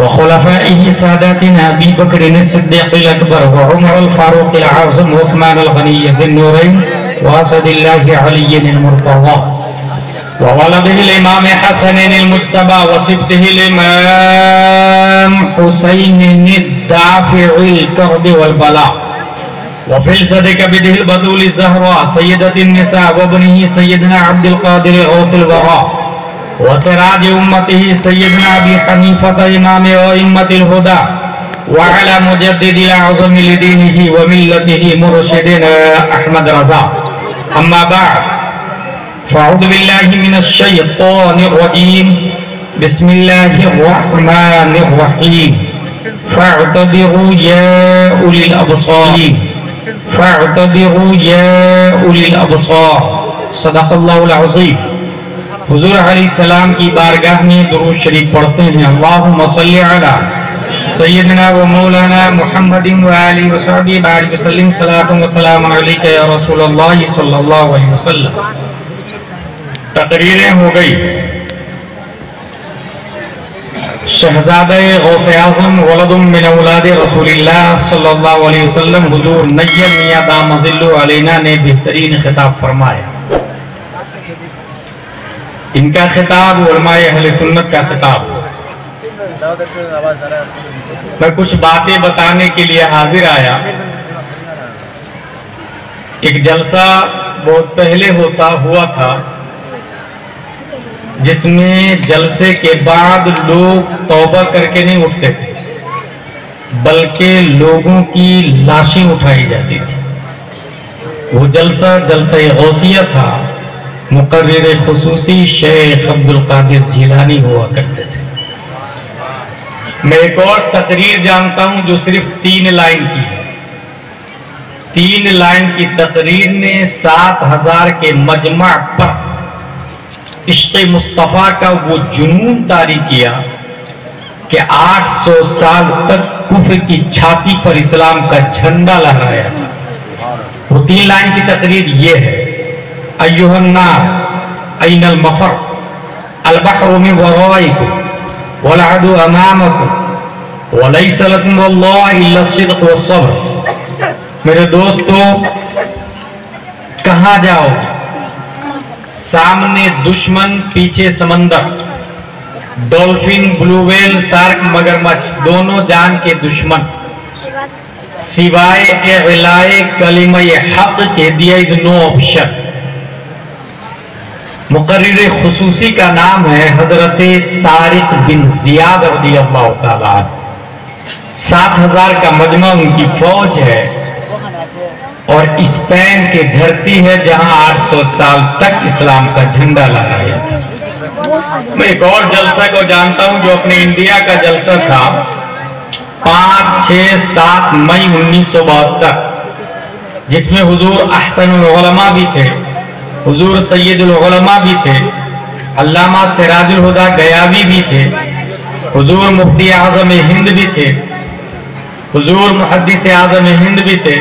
वखुलफाइही सादातिना अबी बकर सिद्दीक़ अकबर व उमर अल फारूक अल आज़म व उस्मान अल गनी ज़ुन्नूरैन व असदिल्लाह अली अल मुर्तज़ा व वलदिही अल इमाम हसन अल मुज्तबा व सिब्तिही अल इमाम हुसैन अद-दाफ़िअ अल कर्ब वल बला व फिलसद कबिदिही अल बतूल ज़हरा सय्यदतिन निसा व इब्निही सय्यदना अब्दुल कादिर गौसुल वरा व सिराज उम्मतिही सय्यदना अबी हनीफा इमाम अइम्मतिल हुदा व अला मुजद्दिदिल आज़म लिदीनिही व मिल्लतिही मुर्शिदिना अहमद रज़ा अम्मा बअद फ़अऊज़ु बिल्लाहि मिनश शैतानिर रजीम बिस्मिल्लाहिर रहमानिर रहीम फ़अतबिरू या उलिल अबसार फ़अतबिरू या उलिल अबसार सदक़ल्लाहुल अज़ीम। हुज़ूर अलैहिस्सलाम की बारगाह में दुरूद शरीफ पढ़ते हैं। अल्लाहुम्मा सल्लि अला सय्यिदना व मौलाना मुहम्मदिन व आलिहि व सहबिहि बारिक वसल्लिम सलातun व सलामुन अलैका या रसूलल्लाह सल्लल्लाहु अलैहि वसल्लम। तकरीरें हो गई। शहजादे गौसे आज़म वलदुम मिन औलाद रसूलिल्लाह सल्लल्लाहु अलैहि वसल्लम हुज़ूर नय्यम मियां दामज़िल्लु अलैना ने बेहतरीन खिताब फरमाया। इनका खिताब उलमाए अहले सुन्नत का खिताब। मैं कुछ बातें बताने के लिए हाजिर आया। एक जलसा बहुत पहले हुआ था जिसमें जलसे के बाद लोग तौबा करके नहीं उठते थे, बल्कि लोगों की लाशें उठाई जाती थी। वो जलसा गौसिया था। मुकर्रिर खुसूसी शेख अब्दुल कादिर जिलानी हुआ करते थे। मैं एक और तकरीर जानता हूं जो सिर्फ 3 लाइन की है। 3 लाइन की तकरीर ने 7000 के मजमा पर इश्क़ मुस्तफ़ा का वो जुनून तारी किया कि 800 साल तक कुफ्र की छाती पर इस्लाम का झंडा लहराया। वो 3 लाइन की तकरीर ये है। अय्युहन्नास ऐनल मफर अल-बहरु मिन वराइकुम वल अदु अमामकुम व लैसा लकुम वल्लाहि इल्ला सिद्क़ वस्सब्र। मेरे दोस्तों, कहां जाओ? सामने दुश्मन, पीछे समंदर, डॉल्फिन, ब्लू व्हेल, शार्क, मगरमच्छ, दोनों जान के दुश्मन। सिवाय इलाए कलिमा हक के दिया इज नो ऑप्शन। मुकर्रिर खुसूसी का नाम है हजरत तारिक बिन जियाद रज़ियल्लाहु ताला। 7000 का मजमा उनकी फौज है और स्पेन की धरती है जहां 800 साल तक इस्लाम का झंडा लहराया। मैं एक और जलसा को जानता हूं जो अपने इंडिया का जलसा था 5, 6, 7 मई 1972, जिसमें हुजूर अहसनुल उलमा भी थे, हुजूर सैयदुल उलमा भी थे, अल्लामा सिराजुल हुदा गयावी भी थे, हुजूर मुफ्ती आज़म हिंद भी थे, हुजूर मुहद्दिस आज़म हिंद भी थे,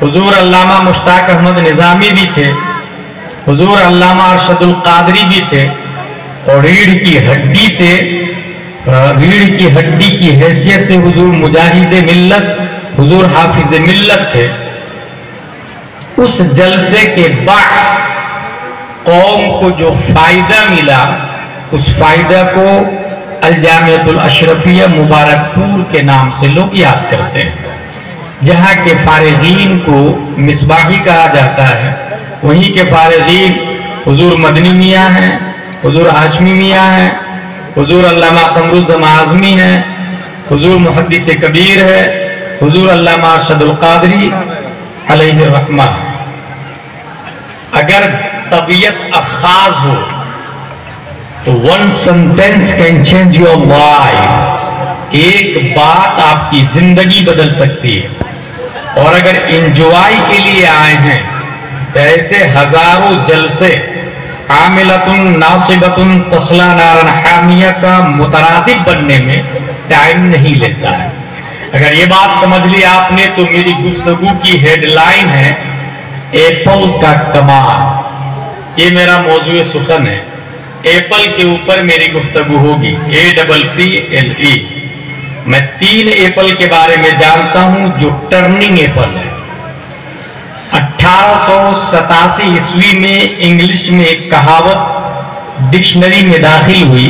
हुजूर अल्लामा मुश्ताक अहमद निज़ामी भी थे, हुजूर अल्लामा अरशदुल कादरी भी थे। और रीढ़ की हड्डी की हैसियत से हुजूर मुजाहिद मिल्लत, हुजूर हाफिज मिल्लत थे। उस जलसे के बाद कौम को जो फायदा मिला, उस फायदा को अल-जामिअतुल अशरफिया मुबारकपुर के नाम से लोग याद करते हैं। जहाँ के फारिगीन को मिसबाही कहा जाता है, वहीं के फारिगीन हुजूर मदनी मियाँ हैं, हुजूर हाशमी मियाँ हैं, हुजूर अल्लामा कमरुज़्ज़मान आज़मी हैं, हुजूर मुहद्दिस कबीर है, हुजूर अल्लामा अरशदुल कादरी अलैहि रहमत। अगर तबीयत अखाज हो तो 1 sentence can change your life. एक बात आपकी जिंदगी बदल सकती है। और अगर एंजॉय के लिए आए हैं तो ऐसे हजारों जलसे आमिलतुन नासिबतुन तस्ला नारन हामिया का मुतरादिब बनने में टाइम नहीं लेता है। अगर ये बात समझ ली आपने तो मेरी गुफ्तगू की हेडलाइन है एप्पल का कमाल। ये मेरा मौजूद सुखन है। एप्पल के ऊपर मेरी गुफ्तगू होगी, APPLE। मैं 3 एप्पल के बारे में जानता हूं जो टर्निंग एप्पल है। 1887 ईस्वी में इंग्लिश में एक कहावत डिक्शनरी में दाखिल हुई,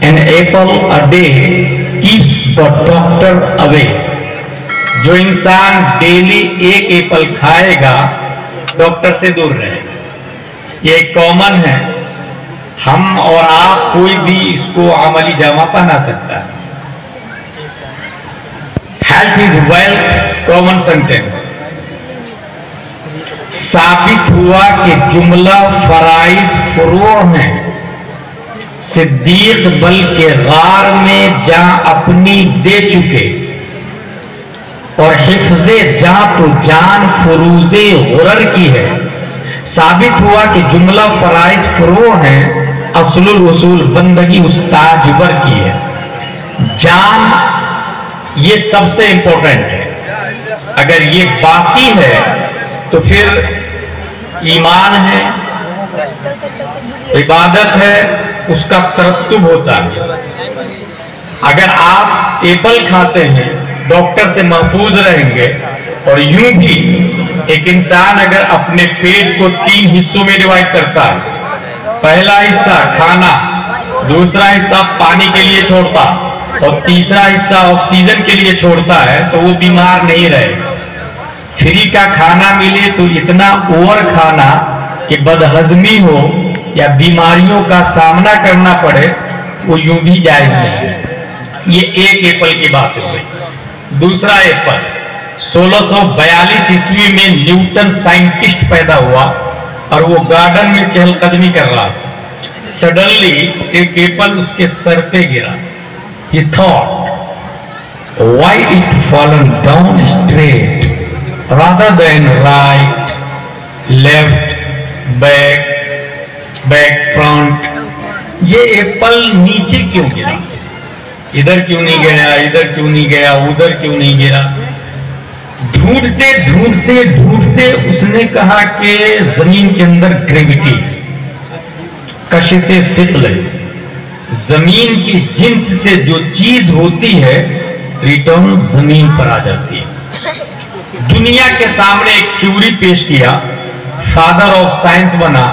an apple a day keeps the doctor away. जो इंसान डेली 1 एप्पल खाएगा डॉक्टर से दूर रहेगा। ये कॉमन है, हम और आप कोई भी इसको अमली जामा पहना सकता है। Health is wealth, common sentence. साबित हुआ कि जुमला फराइज फुरूअ हैं। सिद्दीक बल के गार में जा अपनी दे चुके और हिफ्ज़े जा तो जान फुरूज़े गुरर की है। साबित हुआ कि जुमला फराइज फुरूअ हैं, असलुल वसूल बंदगी उस्ताद जुबर की है। जान ये सबसे इंपॉर्टेंट है। अगर ये बाकी है तो फिर ईमान है, इबादत है, उसका तरत्तुब होता है। अगर आप एप्पल खाते हैं डॉक्टर से महफूज रहेंगे। और यूं भी एक इंसान अगर अपने पेट को 3 हिस्सों में डिवाइड करता है, पहला हिस्सा खाना, दूसरा हिस्सा पानी के लिए छोड़ता और तीसरा हिस्सा ऑक्सीजन के लिए छोड़ता है, तो वो बीमार नहीं रहेगा। फ्री का खाना मिले तो इतना ओवर खाना कि बदहजमी हो या बीमारियों का सामना करना पड़े, वो यूं भी जायज नहीं है। ये 1 एप्पल की बात हो गई। दूसरा एप्पल 1642 ईस्वी में न्यूटन साइंटिस्ट पैदा हुआ और वो गार्डन में चहलकदमी कर रहा था। सडनली एक एप्पल उसके सर पे गिरा। He thought, why it fallen down straight rather than right, left, back, front? ये एप्पल नीचे क्यों गिरा? इधर क्यों नहीं गया, इधर क्यों नहीं गया, उधर क्यों नहीं गिरा? ढूंढते ढूंढते ढूंढते उसने कहा कि जमीन के अंदर ग्रेविटी, कशिते फिक्ल, जमीन की जिन्स से जो चीज होती है रिटर्न जमीन पर आ जाती है। दुनिया के सामने एक थ्योरी पेश किया, फादर ऑफ साइंस बना,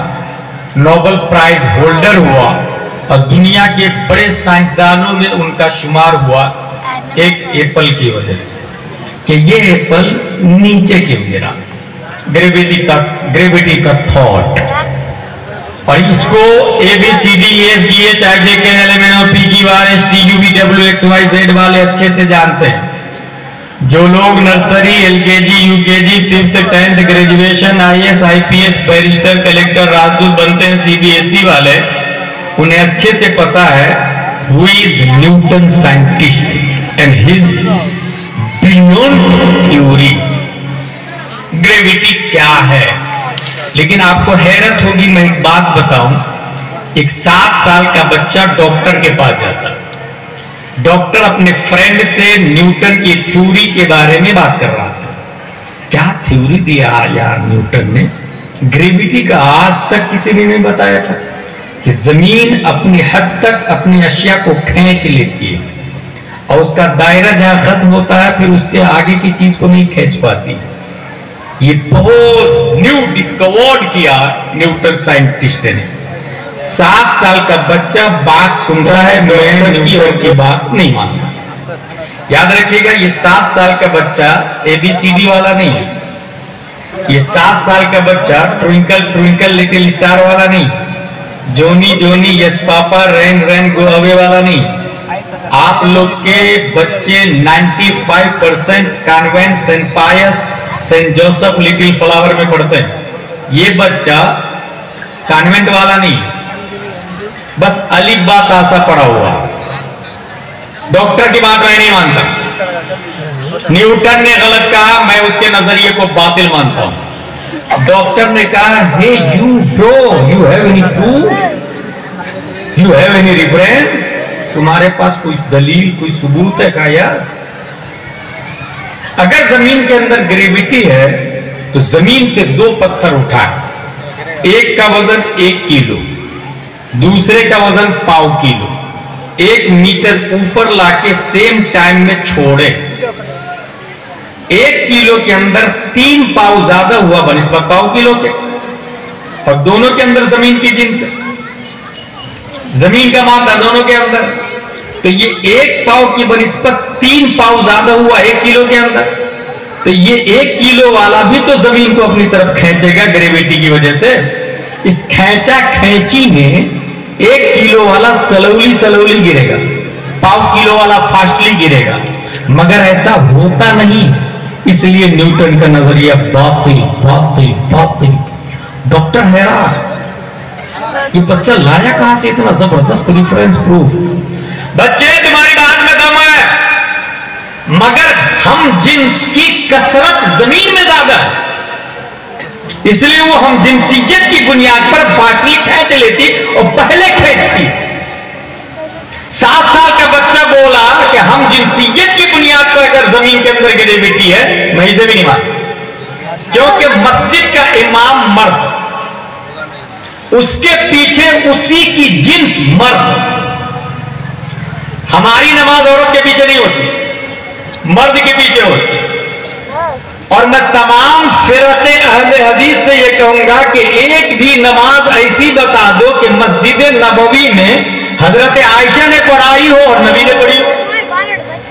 नोबेल प्राइज होल्डर हुआ और दुनिया के बड़े साइंसदानों में उनका शुमार हुआ एक एप्पल की वजह से कि ये एप्पल नीचे क्यों गिरा। ग्रेविटी का थॉट। और इसको ABCDEFGHIJKLMNOPQRSTUVWXYZ वाले अच्छे से जानते हैं। जो लोग नर्सरी, LKG, UKG, 5th से 10th graduation, IAS, IPS, barrister, collector, राजदूत बनते हैं, CBSE वाले, उन्हें अच्छे से पता है who is Newton scientist and his beyond theory. Gravity क्या है? लेकिन आपको हैरत होगी, मैं एक बात बताऊं। एक 7 साल का बच्चा डॉक्टर के पास जाता है। डॉक्टर अपने फ्रेंड से न्यूटन की थ्योरी के बारे में बात कर रहा था। क्या थ्योरी दिया यार न्यूटन ने? ग्रेविटी का आज तक किसी ने नहीं बताया था कि जमीन अपनी हद तक अपनी अशिया को खींच लेती है और उसका दायरा जहां खत्म होता है फिर उसके आगे की चीज को नहीं खींच पाती। ये बहुत न्यू डिस्कवर्ड किया न्यूटन साइंटिस्ट ने। 7 साल का बच्चा बात सुन रहा है, मैं न्यूटन की बात नहीं मानता। याद रखिएगा, ये 7 साल का बच्चा ABCD वाला नहीं है। ये 7 साल का बच्चा ट्विंकल ट्विंकल लिटिल स्टार वाला नहीं, जोनी जोनी यस पापा रैन रैन गो अवे वाला नहीं। आप लोग के बच्चे 95% कॉन्वेंट, सेंट पायस, सेंट जोसेफ, लिटिल फ्लावर में पढ़ते हैं। ये बच्चा कॉन्वेंट वाला नहीं, बस अलिफ बा तासा पढ़ा हुआ। डॉक्टर की बात मैं नहीं मानता। न्यूटन ने गलत कहा, मैं उसके नजरिए को बातिल मानता हूं। डॉक्टर ने कहा, hey you bro, you have any proof, you have any reference? तुम्हारे पास कोई दलील, कोई सबूत है क्या यार? अगर जमीन के अंदर ग्रेविटी है तो जमीन से 2 पत्थर उठाए, एक का वजन 1 किलो, दूसरे का वजन 1.25 किलो। 1 मीटर ऊपर लाके सेम टाइम में छोड़े, 1 किलो के अंदर 3 पाव ज्यादा हुआ बनिस्बत पाव किलो के, और दोनों के अंदर जमीन की जिन्स है, जमीन का मादा दोनों के अंदर, तो ये 1 पाव की बनिस्बत 3 पाव ज्यादा हुआ 1 किलो के अंदर, तो ये 1 किलो वाला भी तो जमीन को अपनी तरफ खींचेगा ग्रेविटी की वजह से। इस खींचा खींची में 1 किलो वाला सलौली गिरेगा, पाव किलो वाला फास्टली गिरेगा, मगर ऐसा होता नहीं। इसलिए न्यूटन का नजरिया बातिल। डॉक्टर हैरान, ये बच्चा लाया कहां से इतना जबरदस्त रिफरेंस प्रूफ। बच्चे तुम्हारी बात में दम है, मगर हम जिन्स की कसरत जमीन में ज्यादा है, इसलिए वो हम जिनसियत की बुनियाद पर फाटली खींच लेती और पहले खींचती। 7 साल का बच्चा बोला कि हम जिनसियत की बुनियाद पर अगर जमीन के अंदर ग्रेविटी है, मैं इसे भी नहीं मानता, क्योंकि मस्जिद का इमाम मर्द, उसके पीछे उसी की जिन्स मर्द। हमारी नमाज औरत के पीछे नहीं होती, मर्द के पीछे होती। और मैं तमाम फिरक़े अहले हदीस से यह कहूंगा कि एक भी नमाज ऐसी बता दो कि मस्जिद नबवी में हजरत आयशा ने पढ़ाई हो और नबी ने पढ़ी हो,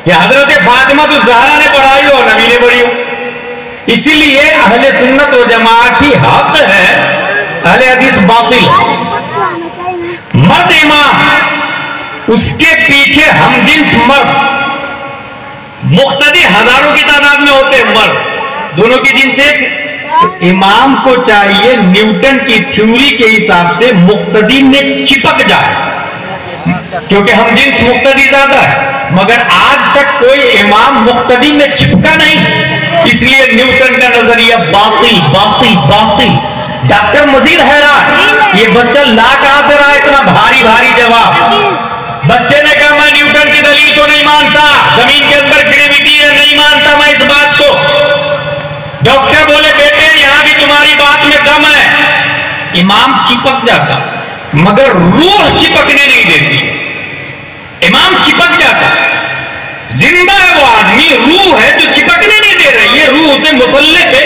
या हजरत फातिमा तो ज़हरा ने पढ़ाई हो और नबी ने पढ़ी हो। इसीलिए अहले सुन्नत व जमात की हक है, अहले हदीस बातिल। मर्द इमाम, उसके पीछे हमजिन्स मर्द, मुख्तदी हजारों की तादाद में होते हैं मर्द, दोनों की जिन्स एक। इमाम को चाहिए न्यूटन की थ्योरी के हिसाब से मुक्तदी में चिपक जाए, क्योंकि हम जिन्स मुक्तदी ज्यादा है, मगर आज तक कोई इमाम मुक्तदी में चिपका नहीं। इसलिए न्यूटन का नजरिया बातिल। डॉक्टर मजीद हैरान, ये बच्चा ला कहां से रहा इतना भारी जवाब। बच्चे ने कहा मैं न्यूटन की दलील को नहीं मानता, जमीन के अंदर ग्रेविटी है, नहीं मानता मैं इस बात को। डॉक्टर बोले बेटे यहां भी तुम्हारी बात में दम है। इमाम चिपक जाता, मगर रूह चिपकने नहीं देती। इमाम चिपक जाता, जिंदा है वो आदमी, रूह है जो चिपकने नहीं दे रही है, रूह उसे मुसल्ले पे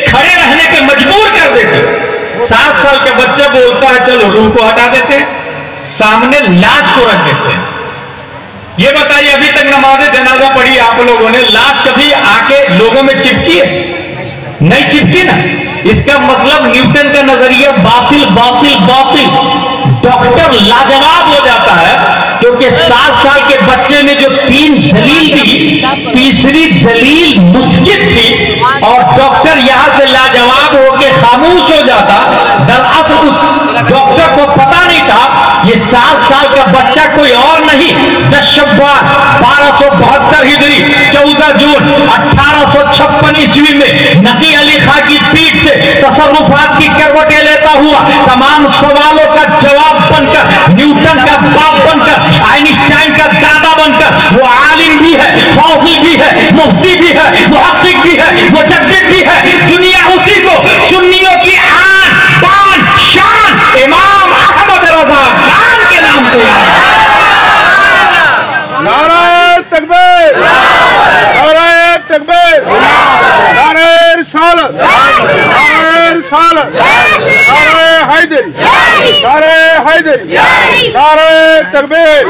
खड़े रहने पे मजबूर कर देती। 7 साल का बच्चा बोलता है चलो रूह को हटा देते हैं, सामने लाश को रख देते हैं। ये बताइए अभी तक नमाज़े जनाजा पढ़ी आप लोगों ने, लाश कभी आके लोगों में चिपकी है? नहीं चिपकी ना। इसका मतलब न्यूटन का नजरिया बातिल। डॉक्टर लाजवाब हो जाता है, क्योंकि 7 साल के बच्चे ने जो 3 दलील दी, तीसरी दलील मुस्किल थी, और डॉक्टर यहां से लाजवाब होकर खामोश हो जाता। दरअसल उस डॉक्टर को पता नहीं था ये 7 साल का बच्चा कोई और नहीं, 10 शव्वाल 1272 हिजरी 14 जून 1856 ईस्वी में नकी अली खां की पीठ से तसर्रुफात की करवटें लेता हुआ तमाम सवालों का जवाब बनकर, न्यूटन का बाप बनकर, आइंस्टाइन का दादा बनकर, वो आलिम भी है, फौजी भी है, मुफ्ती भी है, मुहक्किक भी है, मुजद्दिद भी है। दुनिया उसी को सुन्नियों की आन बान शान इमाम अहमद रज़ा खान के नाम से याद है। नारे तकबीर, नारे तकबीर, नारे रिसालत, नारे रिसालत, नारे हैदरी, नारे हैदरी, नारे तकबीर।